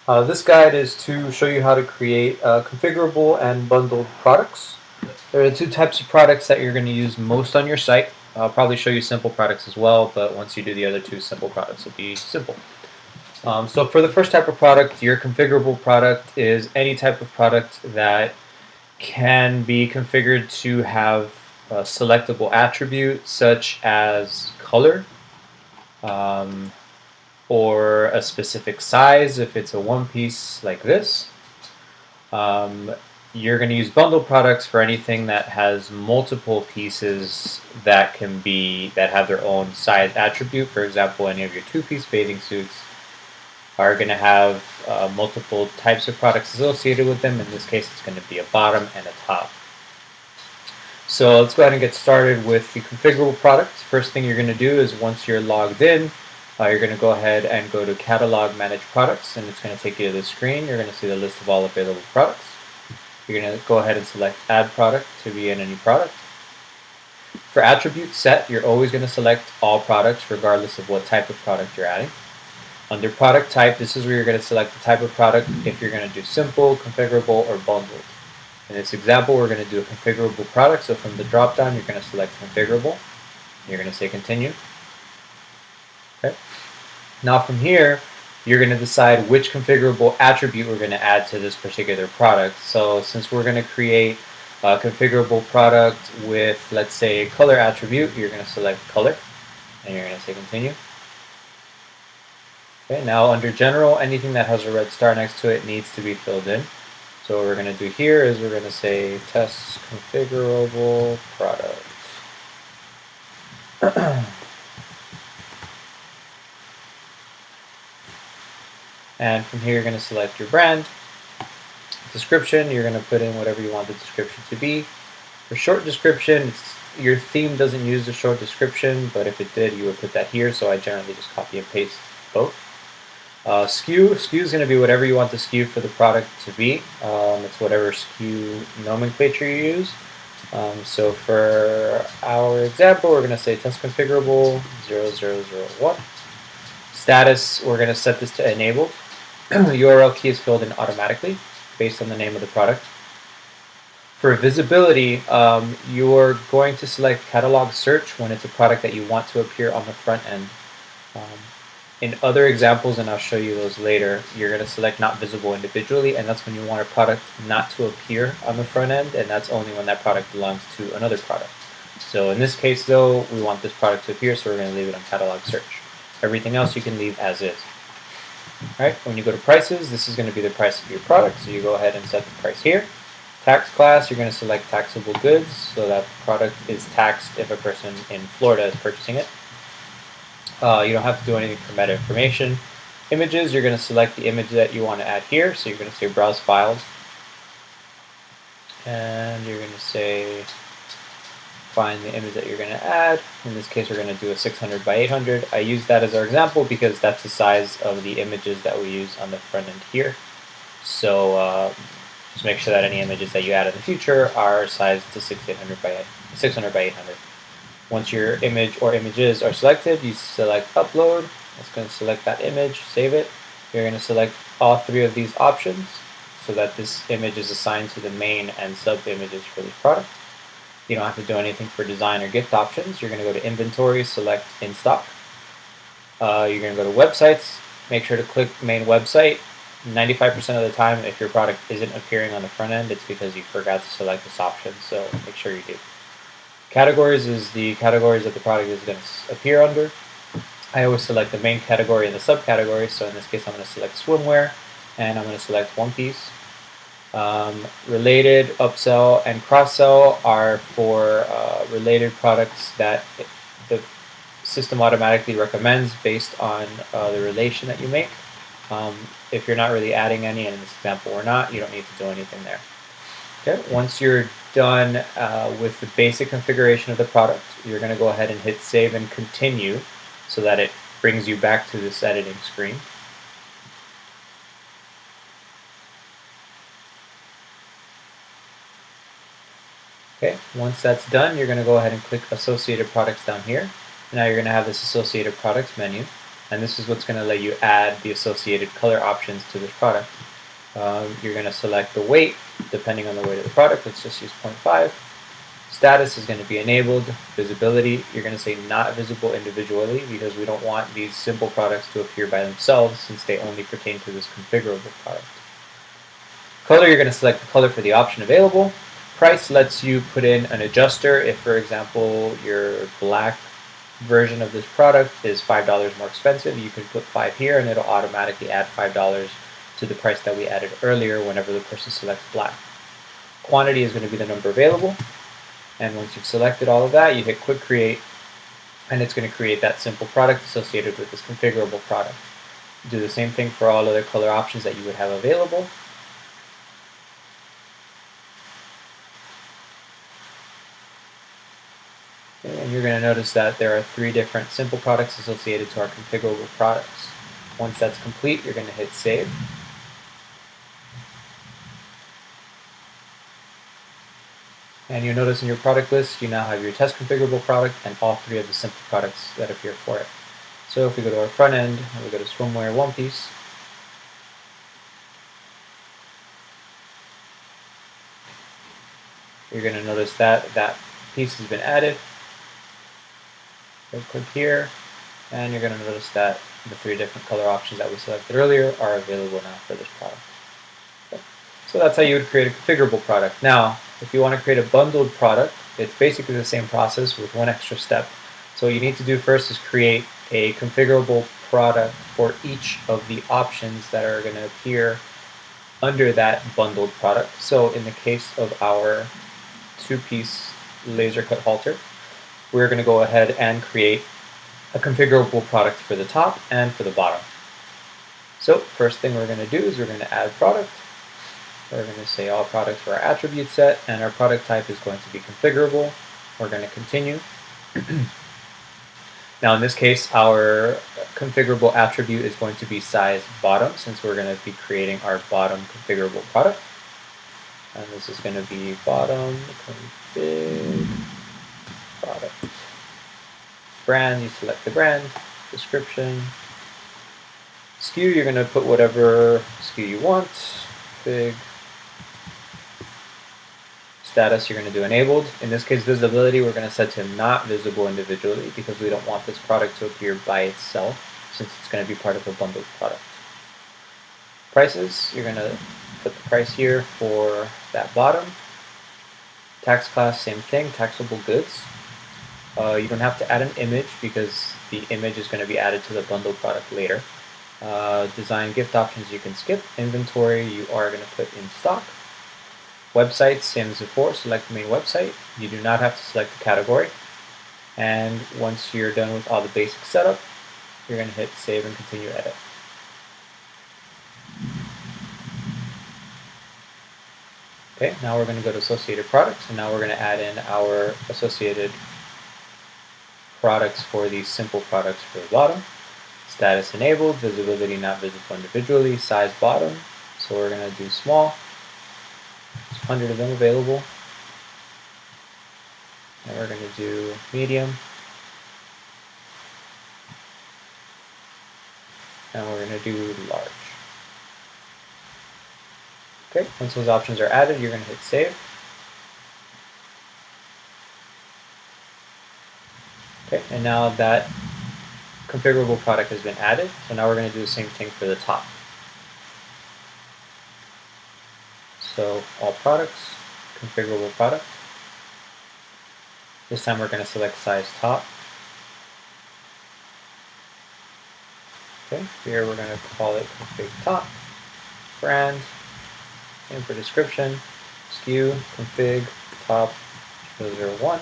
This guide is to show you how to create configurable and bundled products. There are two types of products that you're going to use most on your site. I'll probably show you simple products as well, but once you do the other two simple products, it'll be simple. So for the first type of product, your configurable product is any type of product that can be configured to have selectable attributes such as color, um, or a specific size if it's a one piece like this. You're going to use bundle products for anything that has multiple pieces that have their own size attribute. For example, any of your two-piece bathing suits are going to have multiple types of products associated with them. In this case, it's going to be a bottom and a top. So let's go ahead and get started with the configurable products. First thing you're going to do is once you're logged in, you're going to go ahead and go to Catalog Manage Products, and it's going to take you to this screen. You're going to see the list of all available products. You're going to go ahead and select Add Product to be in any product. For attribute set, you're always going to select all products regardless of what type of product you're adding. Under product type, this is where you're going to select the type of product if you're going to do simple, configurable, or bundled. In this example, we're going to do a configurable product, so from the drop down, you're going to select configurable. You're going to say continue. Okay. Now from here, you're going to decide which configurable attribute we're going to add to this particular product. So since we're going to create a configurable product with, let's say, color attribute, you're going to select color, and you're going to say continue. Okay, now under general, anything that has a red star next to it needs to be filled in. So what we're going to do here is we're going to say test configurable product. And from here, you're going to select your brand. Description, you're going to put in whatever you want the description to be. For short description, your theme doesn't use the short description, but if it did, you would put that here. So I generally just copy and paste both. SKU is going to be whatever you want the SKU for the product to be. It's whatever SKU nomenclature you use. So for our example, we're going to say test configurable 0001. Status, we're going to set this to enabled. URL key is filled in automatically based on the name of the product. For visibility, you're going to select catalog search when it's a product that you want to appear on the front end. In other examples, and I'll show you those later, you're going to select not visible individually, and that's when you want a product not to appear on the front end, and that's only when that product belongs to another product. So in this case, though, we want this product to appear, so we're going to leave it on catalog search. Everything else you can leave as is. All right, when you go to prices, this is going to be the price of your product, so you go ahead and set the price here. Tax class, you're going to select taxable goods, so that product is taxed if a person in Florida is purchasing it. You don't have to do anything for meta information. Images, you're going to select the image that you want to add here, so you're going to say browse files, and you're going to say find the image that you're going to add. In this case, we're going to do a 600 by 800. I use that as our example because that's the size of the images that we use on the front end here. So just make sure that any images that you add in the future are sized to 600 by 800. Once your image or images are selected, you select upload. It's going to select that image, save it. You're going to select all three of these options so that this image is assigned to the main and sub images for this product. You don't have to do anything for design or gift options. You're going to go to inventory, select in stock. You're going to go to websites. Make sure to click main website. 95% of the time, if your product isn't appearing on the front end, it's because you forgot to select this option, so make sure you do. Categories is the categories that the product is going to appear under. I always select the main category and the subcategory, so in this case I'm going to select swimwear, and I'm going to select one piece. Related, upsell, and cross-sell are for related products that the system automatically recommends based on the relation that you make. If you're not really adding any, and in this example we're not, you don't need to do anything there. Okay. Once you're done with the basic configuration of the product, you're going to go ahead and hit save and continue so that it brings you back to this editing screen. Okay, once that's done, you're going to go ahead and click Associated Products down here. Now you're going to have this Associated Products menu. and this is what's going to let you add the associated color options to this product. You're going to select the weight depending on the weight of the product. Let's just use 0.5. Status is going to be enabled. Visibility, you're going to say not visible individually because we don't want these simple products to appear by themselves since they only pertain to this configurable product. Color, you're going to select the color for the option available. Price lets you put in an adjuster if, for example, your black version of this product is $5 more expensive. You can put 5 here and it'll automatically add $5 to the price that we added earlier whenever the person selects black. Quantity is going to be the number available. And once you've selected all of that, you hit Quick Create, and it's going to create that simple product associated with this configurable product. Do the same thing for all other color options that you would have available. And you're going to notice that there are 3 different simple products associated to our configurable products. Once that's complete, you're going to hit Save. And you'll notice in your product list, you now have your test configurable product and all 3 of the simple products that appear for it. So if we go to our front end, and we go to swimwear one piece, you're going to notice that that piece has been added. Click here, and you're going to notice that the 3 different color options that we selected earlier are available now for this product. So that's how you would create a configurable product. Now, if you want to create a bundled product, it's basically the same process with one extra step. So what you need to do first is create a configurable product for each of the options that are going to appear under that bundled product. So in the case of our 2-piece laser cut halter, we're going to go ahead and create a configurable product for the top and for the bottom. So first thing we're going to do is we're going to add product. We're going to say all products for our attribute set, and our product type is going to be configurable. We're going to continue. Now in this case, our configurable attribute is going to be size bottom, since we're going to be creating our bottom configurable product. And this is going to be bottom config product. Brand, you select the brand. Description. SKU, you're going to put whatever SKU you want. Config. Status, you're going to do enabled. In this case, visibility, we're going to set to not visible individually because we don't want this product to appear by itself since it's going to be part of a bundled product. Prices, you're going to put the price here for that bottom. Tax class, same thing, taxable goods. You don't have to add an image because the image is going to be added to the bundled product later. Design gift options you can skip. Inventory you are going to put in stock. Websites, same as before, select the main website. You do not have to select the category. And once you're done with all the basic setup, you're going to hit Save and Continue Edit. Okay, now we're going to go to Associated Products, and now we're going to add in our associated products for these simple products for the bottom. Status enabled, visibility not visible individually, size bottom. So we're going to do small. There's 100 of them available. And we're going to do medium. And we're going to do large. Okay, once those options are added, you're going to hit Save. Okay, and now that configurable product has been added, so now we're going to do the same thing for the top. So all products, configurable product. This time we're going to select size top. Okay, here we're going to call it config top. Brand, and for description, SKU, config, top, 001.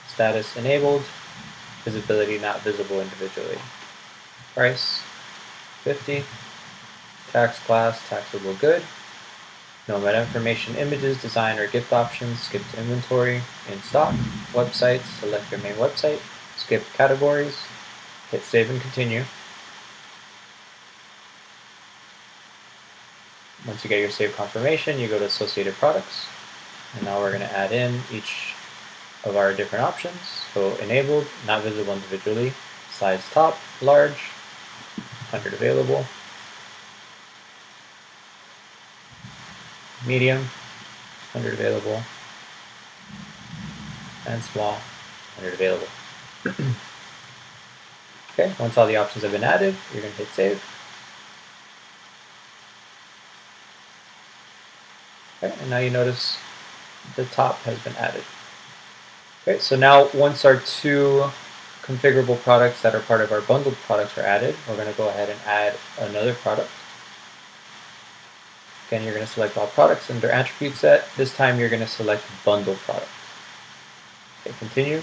Status enabled, visibility not visible individually. Price, 50. Tax class, taxable good. No meta information, images, design, or gift options, skip to inventory, in stock. Websites, select your main website. Skip categories, hit Save and Continue. Once you get your save confirmation, you go to Associated Products. And now we're going to add in each of our different options. So enabled, not visible individually, size top, large, 100 available. Medium, 100 available. And small, 100 available. Okay, once all the options have been added, you're going to hit save. Okay, and now you notice the top has been added. Okay, so now once our two configurable products that are part of our bundled products are added, we're going to go ahead and add another product. Again, you're going to select all products under attribute set. This time you're going to select bundle product. Okay, continue.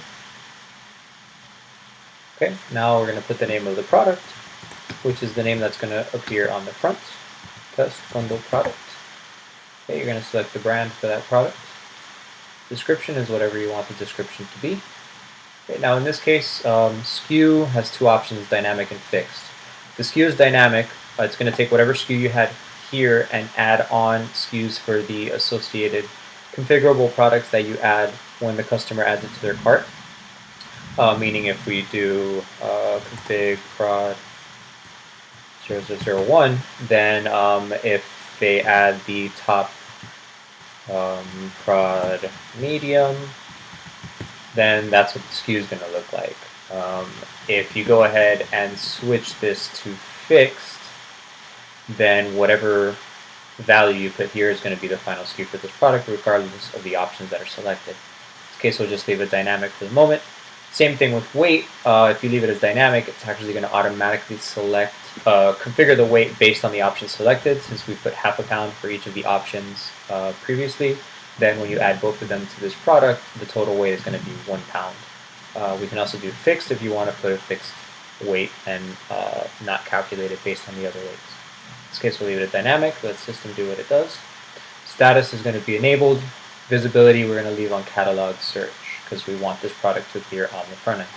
Okay, now we're going to put the name of the product, which is the name that's going to appear on the front. Test bundle product. Okay, you're going to select the brand for that product. Description is whatever you want the description to be. Okay, now in this case, SKU has two options, dynamic and fixed. If the SKU is dynamic, it's going to take whatever SKU you had here and add on SKUs for the associated configurable products that you add when the customer adds it to their cart. Meaning if we do config prod 0001, then if they add the top prod medium, then that's what the SKU is going to look like. If you go ahead and switch this to fixed, then whatever value you put here is going to be the final SKU for this product, regardless of the options that are selected. In this case, we'll just leave it dynamic for the moment. Same thing with weight. If you leave it as dynamic, it's actually going to automatically select, configure the weight based on the options selected. Since we put ½ pound for each of the options previously, then when you add both of them to this product, the total weight is going to be 1 pound. We can also do fixed if you want to put a fixed weight and not calculate it based on the other weights. In this case, we'll leave it at dynamic. Let system do what it does. Status is going to be enabled. Visibility, we're going to leave on catalog search because we want this product to appear on the front end.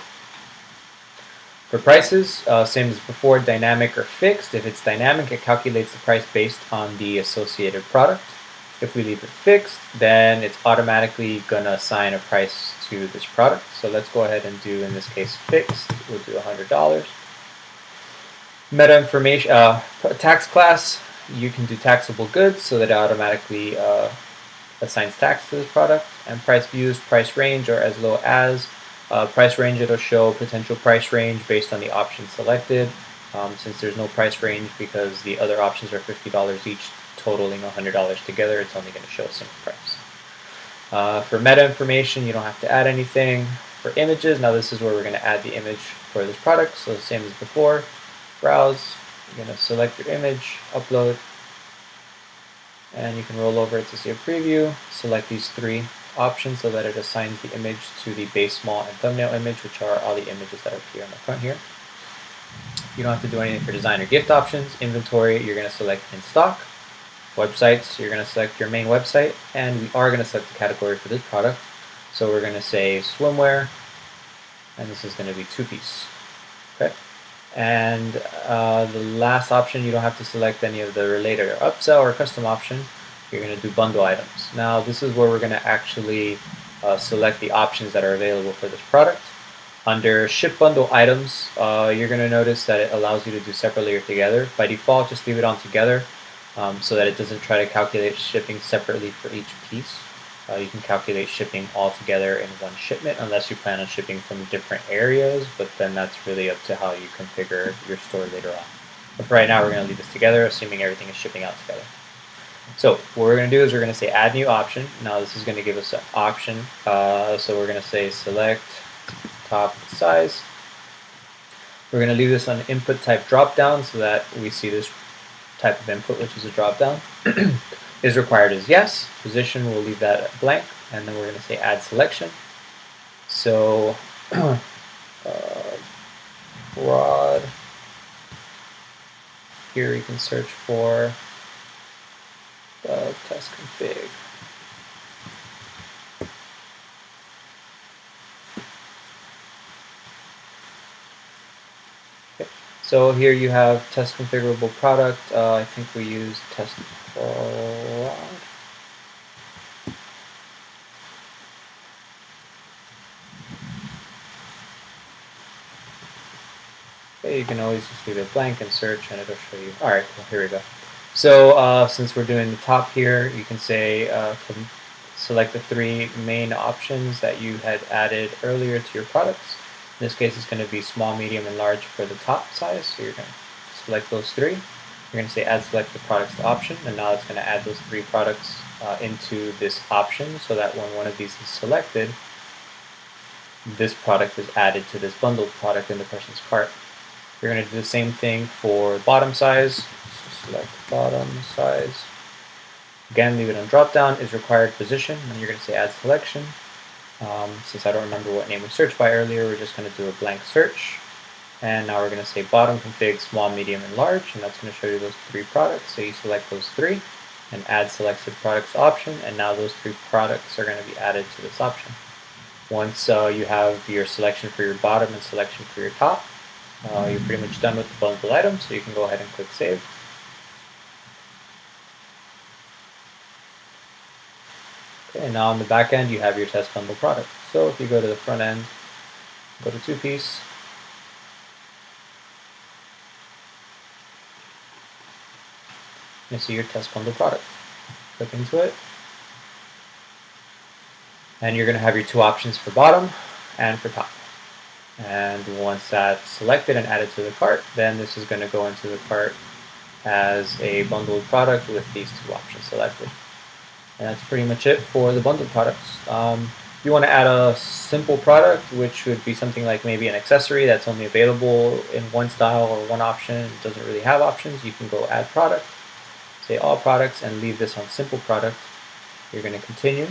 For prices, same as before, dynamic or fixed. If it's dynamic, it calculates the price based on the associated product. If we leave it fixed, then it's automatically going to assign a price to this product. So let's go ahead and do, in this case, fixed. We'll do $100. Meta information, tax class, you can do taxable goods so that it automatically assigns tax to this product. And price views, price range, or as low as. Price range, it'll show potential price range based on the option selected. Since there's no price range because the other options are $50 each, totaling $100 together, it's only going to show a single price. For meta information, you don't have to add anything. For images, now this is where we're going to add the image for this product. So the same as before, browse, you're going to select your image, upload, and you can roll over it to see a preview. Select these three options so that it assigns the image to the base, small, and thumbnail image, which are all the images that appear on the front here. You don't have to do anything for design or gift options. Inventory, you're going to select in stock. Websites, you're going to select your main website, and we are going to select the category for this product. So we're going to say swimwear, and this is going to be 2-piece. Okay. And the last option, you don't have to select any of the related or upsell or custom option. You're going to do bundle items. Now this is where we're going to actually select the options that are available for this product. Under ship bundle items, you're going to notice that it allows you to do separately or together. By default, just leave it on together so that it doesn't try to calculate shipping separately for each piece. You can calculate shipping all together in one shipment unless you plan on shipping from different areas, but then that's really up to how you configure your store later on. But for right now, we're going to leave this together, assuming everything is shipping out together. So what we're going to do is we're going to say add new option. Now this is going to give us an option. So we're going to say select top size. We're going to leave this on input type dropdown so that we see this type of input, which is a dropdown. Is required is yes. Position, we'll leave that blank. And then we're going to say add selection. So broad. Here you can search for test config. Okay. So here you have test configurable product. I think we use test prod. Okay, you can always just leave it blank and search and it'll show you. All right, cool, here we go. So since we're doing the top here, you can say select the 3 main options that you had added earlier to your products. In this case, it's going to be small, medium, and large for the top size. So you're going to select those 3. You're going to say add selected products to option, and now it's going to add those 3 products into this option so that when one of these is selected, this product is added to this bundled product in the person's cart. You're going to do the same thing for bottom size. So select bottom size. Again, leave it on drop down, is required position, and you're going to say add selection. Since I don't remember what name we searched by earlier, we're just going to do a blank search. And now we're going to say bottom config small, medium, and large, and that's going to show you those 3 products. So you select those 3 and add selected products option, and now those 3 products are going to be added to this option. Once you have your selection for your bottom and selection for your top, you're pretty much done with the bundle item, so you can go ahead and click save. Okay, and now on the back end, you have your test bundle product. So if you go to the front end, go to 2-piece, you see your test bundle product. Click into it. And you're going to have your 2 options for bottom and for top. And once that's selected and added to the cart, then this is going to go into the cart as a bundled product with these 2 options selected. And that's pretty much it for the bundled products. If you want to add a simple product, which would be something like maybe an accessory that's only available in one style or one option, it doesn't really have options, you can go add product, say all products, and leave this on simple product. You're going to continue.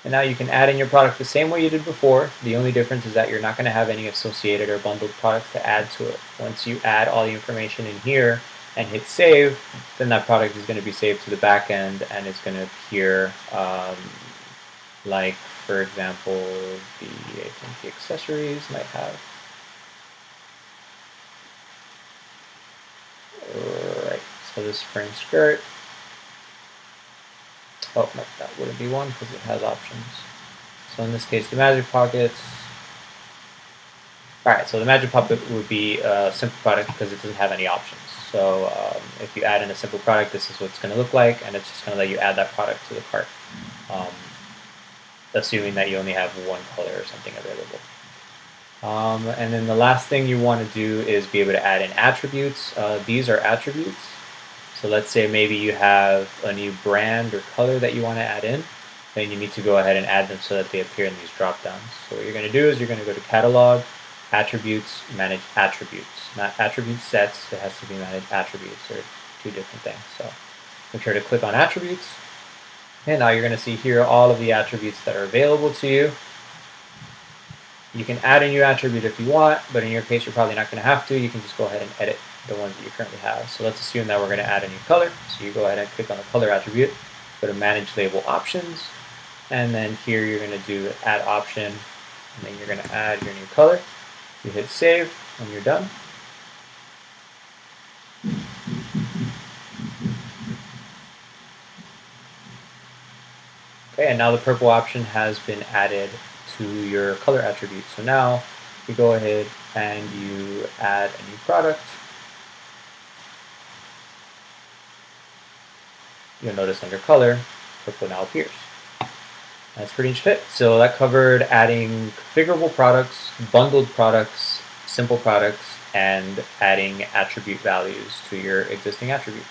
And now you can add in your product the same way you did before. The only difference is that you're not going to have any associated or bundled products to add to it. Once you add all the information in here and hit save, then that product is going to be saved to the back end and it's going to appear like, for example, I think the accessories might have. Right, so this spring skirt. Oh, no, that wouldn't be one because it has options. So in this case, the magic pockets. Alright, so the magic pocket would be a simple product because it doesn't have any options. So if you add in a simple product, this is what it's going to look like, and it's just going to let you add that product to the cart, assuming that you only have one color or something available. And then the last thing you want to do is be able to add in attributes. These are attributes. So let's say maybe you have a new brand or color that you want to add in, then you need to go ahead and add them so that they appear in these drop downs. So what you're going to do is you're going to go to catalog, attributes, manage attributes. Not attribute sets, it has to be manage attributes. They're 2 different things. So make sure to click on attributes. And now you're going to see here all of the attributes that are available to you. You can add a new attribute if you want, but in your case you're probably not going to have to. You can just go ahead and edit the ones that you currently have. So let's assume that we're going to add a new color. So you go ahead and click on the color attribute, go to manage label options, and then here you're going to do add option, and then you're going to add your new color. You hit save and you're done. Okay, and now the purple option has been added to your color attribute. So now you go ahead and you add a new product. You'll notice under color, purple now appears. That's pretty much it. So that covered adding configurable products, bundled products, simple products, and adding attribute values to your existing attributes.